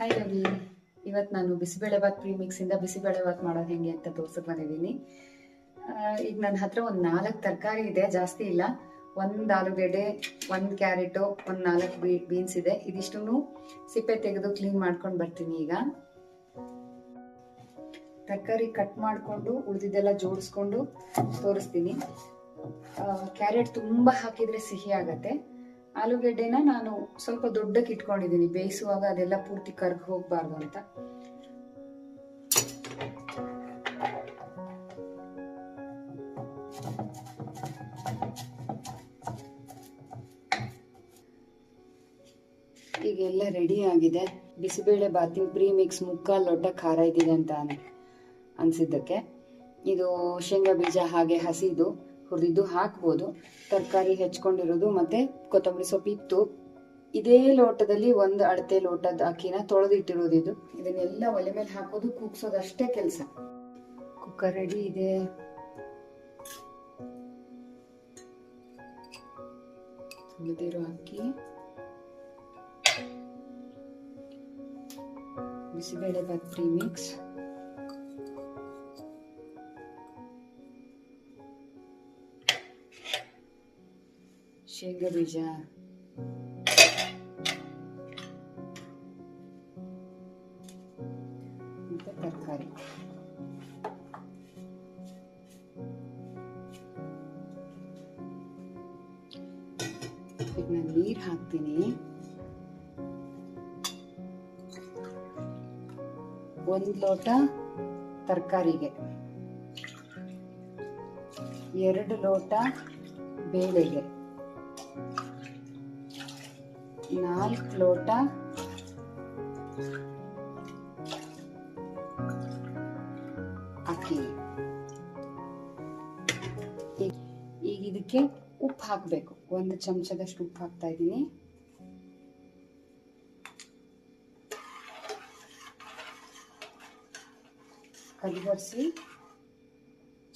Hi Ravi, ಇವತ್ತು ನಾನು ಬಿಸಿಬೇಳೆಭಾತ್ ಪ್ರೀಮಿಕ್ಸಿಂದ ಬಿಸಿಬೇಳೆಭಾತ್ ಮಾಡೋದು ಹೆಂಗೆ ಅಂತ ತೋರ್ಸಕ್ಕೆ ಬಂದಿದ್ದೀನಿ. ಈಗ ನನ್ನ ಹತ್ರ ಒಂದು 4 ತರಕಾರಿ ಇದೆ, ಜಾಸ್ತಿ ಇಲ್ಲ. 1 ಆಲೂಗಡ್ಡೆ, 1 ಕ್ಯಾರೆಟು, 4 ಬೀನ್ಸ್ ಇದೆ. ಇದಿಷ್ಟನ್ನು ಸಿಪ್ಪೆ ತೆಗೆದು ಕ್ಲೀನ್ ಮಾಡ್ಕೊಂಡು ಬರ್ತೀನಿ. ಈಗ ತರಕಾರಿ ಕಟ್ ಮಾಡಿಕೊಂಡು ಉಳಿದಿದ್ದೆಲ್ಲ ಜೋಡಿಸ್ಕೊಂಡು ತೋರಿಸ್ತೀನಿ. ಕ್ಯಾರೆಟ್ ತುಂಬ ಹಾಕಿದರೆ ಸಿಹಿ ಆಗತ್ತೆ. ಆಲೂಗೆಡ್ಡೆನ ನಾನು ಸ್ವಲ್ಪ ದೊಡ್ಡಕ್ಕೆ ಇಟ್ಕೊಂಡಿದ್ದೀನಿ, ಬೇಯಿಸುವಾಗ ಅದೆಲ್ಲ ಪೂರ್ತಿ ಕರ್ಗ್ ಹೋಗ್ಬಾರ್ದು ಅಂತ. ಈಗೆಲ್ಲ ರೆಡಿ ಆಗಿದೆ. ಬಿಸಿಬೇಳೆ ಬಾತಿನ ಪ್ರೀಮಿಕ್ಸ್ 3/4 ಲೋಟ ಖಾರ ಇದ್ದಿದೆ ಅಂತ ಅನ್ಸಿದ್ದಕ್ಕೆ. ಇದು ಶೇಂಗಾ ಬೀಜ ಹಾಗೆ ಹಸಿದು ಹುರಿದಿದ್ದು ಹಾಕ್ಬೋದು. ತರಕಾರಿ ಹೆಚ್ಕೊಂಡಿರೋದು ಮತ್ತೆ ಕೊತ್ತಂಬರಿ ಸೊಪ್ಪು ಇತ್ತು. ಇದೇ ಲೋಟದಲ್ಲಿ 1 ಅಳತೆ ಲೋಟದ ಅಕ್ಕಿನ ತೊಳೆದಿಟ್ಟಿರೋದು. ಇದನ್ನೆಲ್ಲ ಒಲೆ ಮೇಲೆ ಹಾಕೋದು, ಕೂಗ್ಸೋದಷ್ಟೇ ಕೆಲಸ. ಕುಕ್ಕರ್ ರೆಡಿ ಇದೆ. ತೊಳೆದಿರೋ ಅಕ್ಕಿ, ಬಿಸಿಬೇಳೆ ಬಾತ್ ಪ್ರೀಮಿಕ್ಸ್, ಶೇಂಗಾ ಬೀಜ, ಮತ್ತೆ ತರಕಾರಿ. ಈಗ ನಾನು ನೀರು ಹಾಕ್ತೀನಿ. 1 ಲೋಟ ತರಕಾರಿಗೆ, 2 ಲೋಟ ಬೇಳೆಗೆ, 4 ಲೋಟ ಅಕ್ಕಿ. ಈಗ ಇದಕ್ಕೆ ಉಪ್ಪು ಹಾಕಬೇಕು. 1 ಚಮಚದಷ್ಟು ಉಪ್ಪು ಹಾಕ್ತಾ ಇದ್ದೀನಿ. ಕಲಬರಿಸಿ.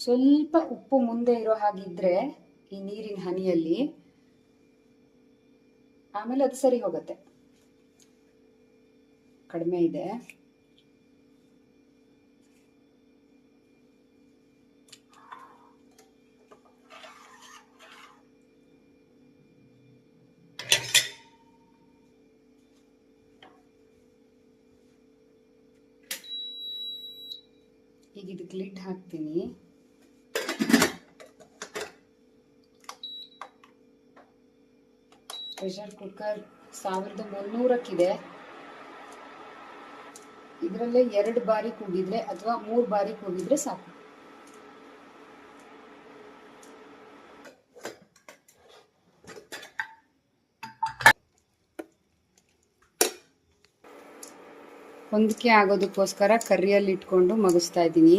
ಸ್ವಲ್ಪ ಉಪ್ಪು ಮುಂದೆ ಇರೋ ಹಾಗಿದ್ರೆ ಈ ನೀರಿನ ಹನಿಯಲ್ಲಿ, ಆಮೇಲೆ ಅದು ಸರಿ ಹೋಗುತ್ತೆ. ಕಡಿಮೆ ಇದೆ. ಈಗ ಇದಕ್ಕೆ ಲಿಡ್ ಹಾಕ್ತೀನಿ. ಪ್ರೆಷರ್ ಕುಕ್ಕರ್ 1300ಕ್ಕಿದೆ. ಇದರಲ್ಲೇ 2 ಬಾರಿ ಕೂಗಿದ್ರೆ ಅಥವಾ 3 ಬಾರಿ ಕೂಗಿದ್ರೆ ಸಾಕು. ಹೊಂದಿಕೆ ಆಗೋದಕ್ಕೋಸ್ಕರ ಕರಿಯಲ್ಲಿ ಇಟ್ಕೊಂಡು ಮಗಿಸ್ತಾ ಇದ್ದೀನಿ.